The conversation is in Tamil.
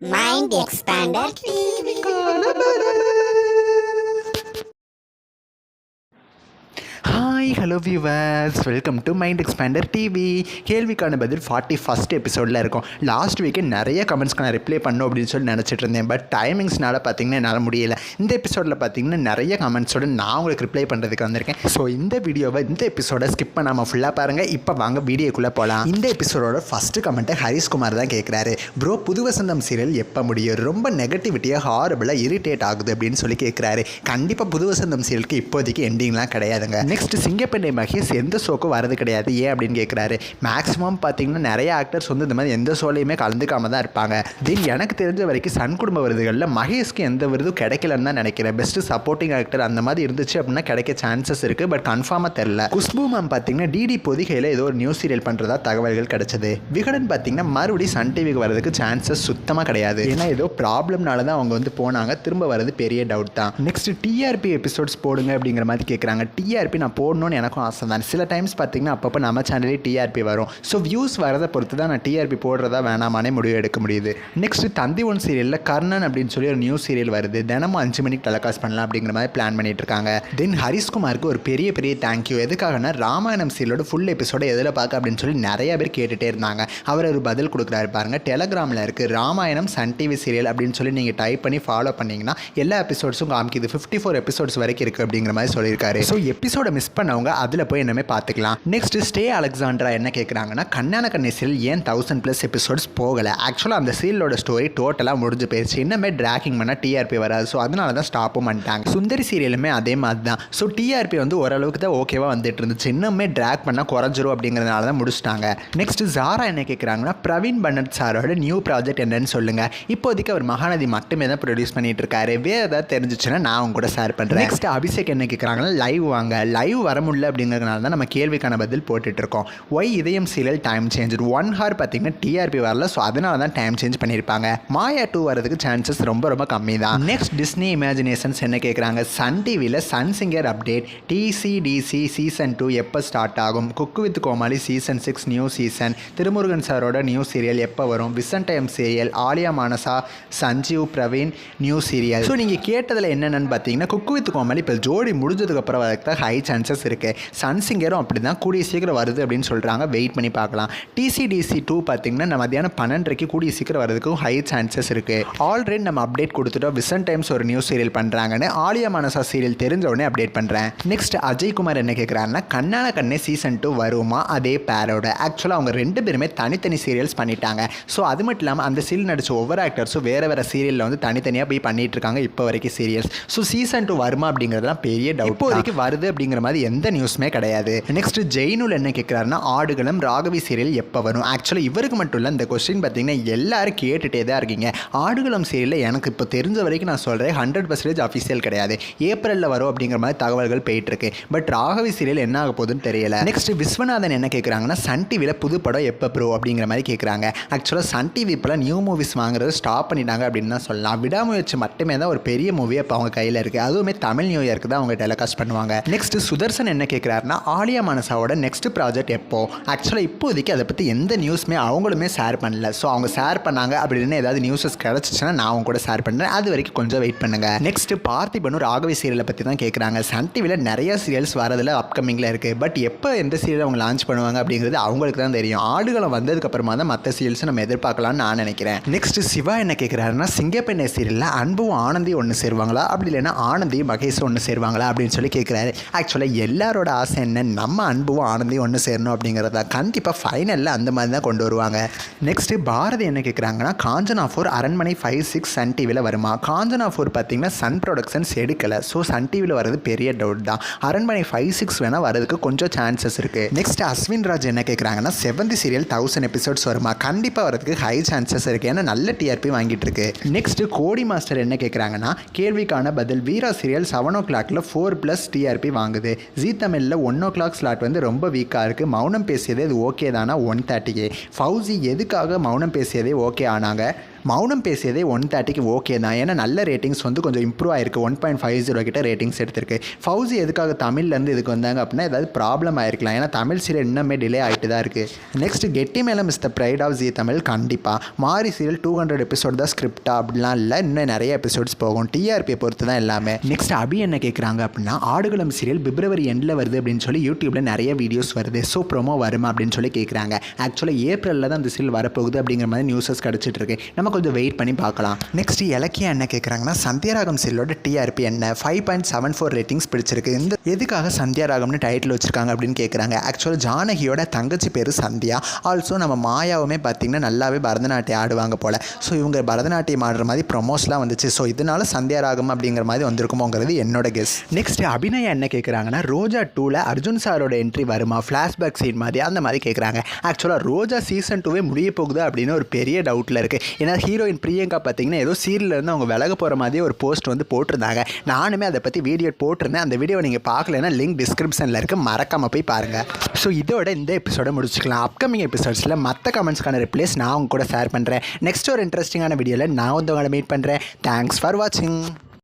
Mind Expander TV. Hi hello viewers, welcome to mind expander TV. கேள்விக்கான பதில் 41st எபிசோடில் இருக்கும். லாஸ்ட் வீக்கு நிறைய கமெண்ட்ஸ்க்கு நான் ரிப்ளை பண்ணணும் அப்படின்னு சொல்லி நினச்சிட்டு இருந்தேன். பட் டைமிங்ஸ்னால பார்த்தீங்கன்னா என்னால் முடியல. இந்த எபிசோடில் பார்த்தீங்கன்னா நிறைய கமெண்ட்ஸோடு நான் உங்களுக்கு ரிப்ளை பண்ணுறதுக்கு வந்திருக்கேன். ஸோ இந்த வீடியோவை இந்த எபிசோடை ஸ்கிப் பண்ணாமல் ஃபுல்லாக பாருங்கள். இப்போ வாங்க வீடியோக்குள்ளே போகலாம். இந்த எபிசோடோட ஃபஸ்ட்டு கமெண்ட்டை ஹரிஷ்குமார் தான் கேட்குறாரு. ப்ரோ, புது வசந்தம் சீரியல் எப்போ முடியும்? ரொம்ப நெகட்டிவிட்டியாக ஹாரபிளாக இரிட்டேட் ஆகுது அப்படின்னு சொல்லி கேட்குறாரு. கண்டிப்பாக புது வசந்தம் சீரியலுக்கு இப்போதைக்கு எண்டிங்லாம் கிடையாதுங்க. நெக்ஸ்ட் சிங்கப்பெண்ணை மகேஷ் எந்த ஷோக்கும் வரது கிடையாது, ஏன் அப்படின்னு கேட்குறாரு. மேக்ஸிமம் பார்த்தீங்கன்னா நிறைய ஆக்டர்ஸ் வந்து இந்த மாதிரி எந்த ஷோலையுமே கலந்துக்காம தான் இருப்பாங்க. தென் எனக்கு தெரிஞ்ச வரைக்கும் சன் குடும்ப விருதுகளில் மகேஷ்க்கு எந்த விருதும் கிடைக்கலன்னு தான் நினைக்கிறேன். பெஸ்ட் சப்போர்ட்டிங் ஆக்டர் அந்த மாதிரி இருந்துச்சு அப்படின்னா கிடைக்க சான்சஸ் இருக்குது. பட் கன்ஃபார்மாக தெரில. குஷ்பு மேம் பார்த்தீங்கன்னா டிடி பொதிகையில் ஏதோ ஒரு நியூஸ் சீரியல் பண்ணுறதா தகவல்கள் கிடைச்சது. விகடன் பார்த்தீங்கன்னா மறுபடியும் சன் டிவிக்கு வரதுக்கு சான்சஸ் சுத்தமாக கிடையாது. ஏன்னா ஏதோ ப்ராப்ளம்னால தான் அவங்க வந்து போனாங்க. திரும்ப வரது பெரிய டவுட் தான். நெக்ஸ்ட் டிஆர்பி எபிசோட்ஸ் போடுங்க அப்படிங்கிற மாதிரி கேட்குறாங்க. டிஆர்பி நான் போடணும்னு எனக்கும் ஆசை தான். சில டைம்ஸ் பார்த்தீங்கன்னா அப்பப்போ நம்ம சேனலே டிஆர்பி வரும். ஸோ வியூஸ் வரதை பொறுத்து தான் நான் டிஆர்பி போடுறதா வேணாமானே முடிவு எடுக்க முடியுது. நெக்ஸ்ட் தந்தி ஒன் சீரியலில் கர்ணன் அப்படின்னு சொல்லி ஒரு நியூஸ் சீரியல் வருது. தினமும் 5 மணிக்கு டெலிகாஸ்ட் பண்ணலாம் அப்படிங்கிற மாதிரி பிளான் பண்ணிட்டு இருக்காங்க. தென் ஹரிஷ்குமாருக்கு ஒரு பெரிய தேங்க்யூ. எதுக்காகனா ராமாயணம் சீரியலோட ஃபுல் எபிசோட எதில் பார்க்க அப்படின்னு சொல்லி நிறைய பேர் கேட்டுகிட்டே இருந்தாங்க. அவர் ஒரு பதில் கொடுக்குறாரு பாருங்க. டெலகிராமில் இருக்குது ராமாயணம் சன் டிவி சீரியல் அப்படின்னு சொல்லி நீங்கள் டைப் பண்ணி ஃபாலோ பண்ணிங்கன்னா எல்லா எபிசோட்ஸும் காமிக்குது. 54 எபிசோட்ஸ் வரைக்கும் இருக்குது அப்படிங்கிற மாதிரி சொல்லியிருக்காரு. ஸோ எபிசோட மிஸ் பண்ணவங்க அதில் போய் என்னமே பார்த்துக்கலாம். நெக்ஸ்ட் ஸ்டே அலெக்சாண்ட்ரா என்ன கேட்குறாங்கன்னா, கண்ணான கண்ணி சீரியல் ஏன் 1000+ எபிசோட்ஸ் போகலை? ஆக்சுவலாக அந்த சீரியலோட ஸ்டோரி டோட்டலாக முடிஞ்சு போயிடுச்சு. இன்னமே டிராக்கிங் பண்ணால் டிஆர்பி வராது. ஸோ அதனால தான் ஸ்டாப்பும் பண்ணிட்டாங்க. சுந்தரி சீரியலுமே அதே மாதிரி தான். ஸோ டிஆர்பி வந்து ஓரளவுக்கு தான் ஓகேவாக வந்துட்டு இருந்துச்சு. இன்னுமே ட்ராக் பண்ணால் குறைஞ்சிரும் அப்படிங்கிறதுனால தான் முடிச்சிட்டாங்க. நெக்ஸ்ட் ஜாரா என்ன கேட்குறாங்கன்னா, பிரவீன் பன்னட் சாரோட நியூ ப்ராஜெக்ட் என்னன்னு சொல்லுங்கள். இப்போதைக்கு அவர் மகாநதி மட்டுமே தான் ப்ரொடியூஸ் பண்ணிட்டு இருக்காரு. வேறு ஏதாவது தெரிஞ்சிச்சுன்னா நான் அவங்க கூட ஷேர் பண்ணுறேன். நெக்ஸ்ட் அபிஷேக் என்ன கேட்குறாங்கன்னா, லைவ் வாங்க. லைவ் வர முடியல அப்படிங்கிறதுனால தான் நம்ம கேள்விக்கான பதில் போட்டுட்ருக்கோம். ஒய் இதயம் சீரியல் டைம் சேஞ்ச் 1 ஹவர் பார்த்தீங்கன்னா டிஆர்பி வரல. ஸோ அதனால தான் டைம் சேஞ்ச் பண்ணியிருப்பாங்க. மாயா 2 வரதுக்கு சான்சஸ் ரொம்ப கம்மி தான். நெக்ஸ்ட் டிஸ்னி இமேஜினேஷன்ஸ் என்ன கேட்குறாங்க, சன் டிவியில் சன் சிங்கர் அப்டேட் டிசிடிசி சீசன் 2 எப்போ ஸ்டார்ட் ஆகும்? Cook with Comali season 6 new season, Thirumurugan சாரோட நியூ சீரியல் எப்போ வரும்? Vision time serial, Alya Manasa, Sanjeev Praveen new serial. So நீங்கள் கேட்டதில் என்னென்னு பார்த்தீங்கன்னா, குக்கு வித் கோமாளி இப்போ ஜோடி முடிஞ்சதுக்கப்புறம் வரதுக்கு தான் ஹை சான்சஸ் இருக்குது. சன் சிங்கரும் அப்படி தான் கூடிய சீக்கிரம் வருது அப்படின்னு சொல்கிறாங்க. வெயிட் பண்ணி பார்க்கலாம். டிசிடிசி 2 பார்த்தீங்கன்னா மத்தியானம் 12:30 கூடிய சீக்கிரம் வரதுக்கும் ஹை சான்சஸ் இருக்குது. ஆல்ரெடி நம்ம அப்டேட் கொடுத்துட்டோம். விசன் டைம்ஸ் ஒரு நியூ சீரியல் பண்ணுறாங்கன்னு. ஆலியா மனசா சீரியல் தெரிஞ்ச உடனே அப்டேட் பண்ணுறேன். நெக்ஸ்ட் அஜய்குமார் என்ன கேட்குறாருன்னா, கண்ணான கண்ணே சீசன் 2 வருமா அதே பேரோட? ஆக்சுவலாக அவங்க 2 பேருமே தனித்தனி சீரியல்ஸ் பண்ணிட்டாங்க. ஸோ அது மட்டும் இல்லாமல் அந்த சீரியல் நடிச்ச ஒவ்வொரு ஆக்டர்ஸும் வேறு சீரியலில் வந்து தனித்தனியாக போய் பண்ணிட்டு இருக்காங்க இப்போ வரைக்கும் சீரியல்ஸ். ஸோ சீசன் 2 வருமா அப்படிங்கிறதுலாம் பெரிய டவுட். இப்போ வரைக்கும் வருது அப்படிங்கிற மாதிரி எந்த நியூஸுமே கிடையாது. நெக்ஸ்ட் ஜெயினுல் என்ன கேட்குறாருன்னா, ஆடுகளம் ராகவி சீரியல் எப்போ வரும்? ஆக்சுவலாக இவருக்கு மட்டும் இல்லை, இந்த கொஸ்டின் பார்த்தீங்கன்னா எல்லாரும் கேட்டுகிட்டே தான் இருக்கீங்க. ஆடுகளம் சீரியலில் எனக்கு இப்போ தெரிஞ்ச வரைக்கும் நான் சொல்கிறேன் 100% அஃபிஷியல் கிடையாது. ஏப்ரலில் வரும் அப்படிங்கிற மாதிரி தகவல்கள் போயிட்டுருக்கு. பட் ராகவி சீரியல் என்ன ஆக போகுதுன்னு தெரியல. நெக்ஸ்ட் விஸ்வநாதன் என்ன கேட்குறாங்கன்னா, சன் டிவியில் புது படம் எப்போ ப்ரோ அப்படிங்கிற மாதிரி கேட்குறாங்க. ஆக்சுவலாக சன் டிவி இப்போலாம் நியூ மூவிஸ் வாங்குறது ஸ்டாப் பண்ணிட்டாங்க அப்படின்னு தான் சொல்லலாம். விடாமுயற்சி மட்டுமே தான் ஒரு பெரிய மூவி இப்போ அவங்க கையில் இருக்குது. அதுவுமே தமிழ் நியூ இயர்க்கு தான் அவங்க டெலிகாஸ்ட் பண்ணுவாங்க. நெக்ஸ்ட் சுதர்சன் என்ன கேட்குறாருன்னா, ஆலியா மனசாவோட நெக்ஸ்ட் ப்ராஜெக்ட் எப்போ? ஆக்சுவலாக இப்போதைக்கு அதை பற்றி எந்த நியூஸுமே அவங்களுமே ஷேர் பண்ணல. ஸோ அவங்க ஷேர் பண்ணாங்க அப்படின்னு ஏதாவது நியூஸஸ் கிடச்சிச்சுன்னா நான் அவங்க கூட ஷேர் பண்ணுறேன். அது வரைக்கும் கொஞ்சம் வெயிட் பண்ணுங்கள். நெக்ஸ்ட் பார்த்திபனும் ராகவி சீரியலை பற்றி தான் கேட்குறாங்க. சன் டிவியில் நிறைய சீரியல்ஸ் வரதில் அப்கமிங்கில் இருக்குது. பட் எப்போ எந்த சீரியல் அவங்க லான்ச் பண்ணுவாங்க அப்படிங்கிறது அவங்களுக்கு தான் தெரியும். ஆடுகளம் வந்ததுக்கப்புறமா தான் மற்ற சீரியல்ஸ் நம்ம எதிர்பார்க்கலாம்னு நான் நினைக்கிறேன். நெக்ஸ்ட் சிவா என்ன கேட்குறாருன்னா, சிங்கப்பெண்ணை சீரியலில் அன்பும் ஆனந்தி ஒன்று சேருவாங்களா, அப்படி இல்லைன்னா ஆனந்தி மகேஷும் ஒன்று சேருவாங்களா அப்படின்னு சொல்லி கேட்குறாரு. ஆக்சுவலாக எல்லாரோட ஆசை என்ன, நம்ம அன்பும் ஆனந்தி ஒன்று சேரணும் அப்படிங்கிறத. கண்டிப்பாக ஃபைனலில் அந்த மாதிரி தான் கொண்டு வருவாங்க. நெக்ஸ்ட்டு பாரதி என்ன கேட்குறாங்கன்னா, காஞ்சனா 4 அரண்மனை 5, 6 சன் டிவியில் வருமா? காஞ்சனா 4 பார்த்தீங்கன்னா சன் ப்ரொடக்ஷன்ஸ் எடுக்கலை. ஸோ சன் டிவியில் வரது பெரிய டவுட் தான். அரண்மனை 5, 6 வேணால் வரதுக்கு கொஞ்சம் சான்சஸ் இருக்குது. நெக்ஸ்ட் அஸ்வின் ராஜ் என்ன கேட்குறாங்கன்னா, 7th சீரியல் 1000 எபிசோட்ஸ் வருமா? கண்டிப்பாக வரதுக்கு ஹை சான்சஸ் இருக்குது. ஏன்னா நல்ல டிஆர்பி வாங்கிட்டு இருக்கு. நெக்ஸ்ட் கோடி மாஸ்டர் என்ன கேட்குறாங்கன்னா, கேள்விக்கான பதில் வீரா சீரியல் 7 o'clock 4+ டிஆர்பி வாங்குது. ஜீ தமிழில் 1 o'clock ஸ்லாட் வந்து ரொம்ப வீக்காக இருக்குது. மௌனம் பேசியதே இது ஓகே தானா? 130. ஃபவுசி எதுக்காக மௌனம் பேசியதே ஓகே ஆனாங்க? மௌனம் பேசியதே 130க்கு ஓகே தான். ஏன்னா நல்ல ரேட்டிங்ஸ் வந்து கொஞ்சம் இம்ப்ரூவ் ஆயிருக்கு. 1.50 கிட்ட ரேட்டிங்ஸ் எடுத்திருக்கு. ஃபவுசி எதுக்காக தமிழ்லேருந்து இதுக்கு வந்தாங்க அப்படின்னா ஏதாவது ப்ராப்ளம் ஆயிருக்கலாம். ஏன்னா தமிழ் சீரியல் இன்னுமே டிலே ஆகிட்டு தான் இருக்குது. Next Getti Melam is the pride of Zee Tamil. கண்டிப்பாக மாரி சீரியல் 200 எபிசோட் தான் ஸ்கிரிப்டா அப்படிலாம் இல்லை, இன்னும் நிறைய எபிசோட்ஸ் போகும். டிஆர்பியை பொறுத்து தான் எல்லாமே. நெக்ஸ்ட் அபி என்ன கேட்குறாங்க அப்படின்னா ஆடுகளம் சீரியல் பிப்ரவரி எண்டில் வருது அப்படின்னு சொல்லி யூடியூப்ல நிறைய வீடியோஸ் வருது. ஸோ ப்ரோமோ வருமா அப்படின்னு சொல்லி கேட்குறாங்க. ஆக்சுவலாக ஏப்ரலில் தான் அந்த சீரியல் வரப்போகுது அப்படிங்கிற மாதிரி நியூஸஸ் கிடச்சிட்டு இருக்கு. நம்ம கொஞ்சம் வெயிட் பண்ணி பார்க்கலாம். நெக்ஸ்ட் இலக்கியம் என்ன கேட்குறாங்கன்னா சந்தியாராகம் சீரியலோட டிஆர்பி என்ன 5.74 ரேட்டிங்ஸ் பிடிச்சிருக்கு. இந்த எதுக்காக சந்தியாராகம்னு டைட்டில் வச்சிருக்காங்க அப்படின்னு கேட்குறாங்க. ஆக்சுவலாக ஜானகியோட தங்கச்சி பேர் சந்தியா. ஆல்சோ நம்ம மாயாவுமே பார்த்திங்கன்னா நல்லாவே பரதநாட்டியம் ஆடுவாங்க போல். ஸோ இவங்க பரதநாட்டியம் ஆடுற மாதிரி ப்ரொமோஸ்லாம் வந்துச்சு. ஸோ இதனால சந்தியாராகம் அப்படிங்கிற மாதிரி வந்திருக்குமோங்கிறது என்னோட கெஸ். நெக்ஸ்ட் அபிநயா என்ன கேட்குறாங்கன்னா ரோஜா 2ல் அர்ஜுன் சாரோட என்ட்ரி வருமா, ஃப்ளாஷ்பேக் சீன் மாதிரி அந்த மாதிரி கேட்குறாங்க. ஆக்சுவலாக ரோஜா சீசன் 2 முடிய போகுது அப்படின்னு ஒரு பெரிய டவுட்டில் இருக்குது. ஏன்னா ஹீரோயின் பிரியங்கா பார்த்தீங்கன்னா ஏதோ சீரியல்லேருந்து அவங்க விலக போகிற மாதிரி ஒரு போஸ்ட் வந்து போட்டிருந்தாங்க. நானுமே அதை பற்றி வீடியோ போட்டிருந்தேன். அந்த வீடியோவை நீங்கள் பார்க்கலன்னா லிங்க் டிஸ்கிரிப்ஷனில் இருக்குது, மறக்காமல் போய் பாருங்கள். ஸோ இதோட இந்த எபிசோட முடிச்சுக்கலாம். அப்கமிங் எபிசோட்ஸில் மற்ற கமெண்ட்ஸ்க்கான ரிப்ளைஸ் நான் உங்க கூட ஷேர் பண்ணுறேன். நெக்ஸ்ட் ஒரு இன்ட்ரெஸ்டிங்கான வீடியோவில் நான் வந்து உங்களை மீட் பண்ணுறேன். தேங்க்ஸ் ஃபார் வாட்சிங்.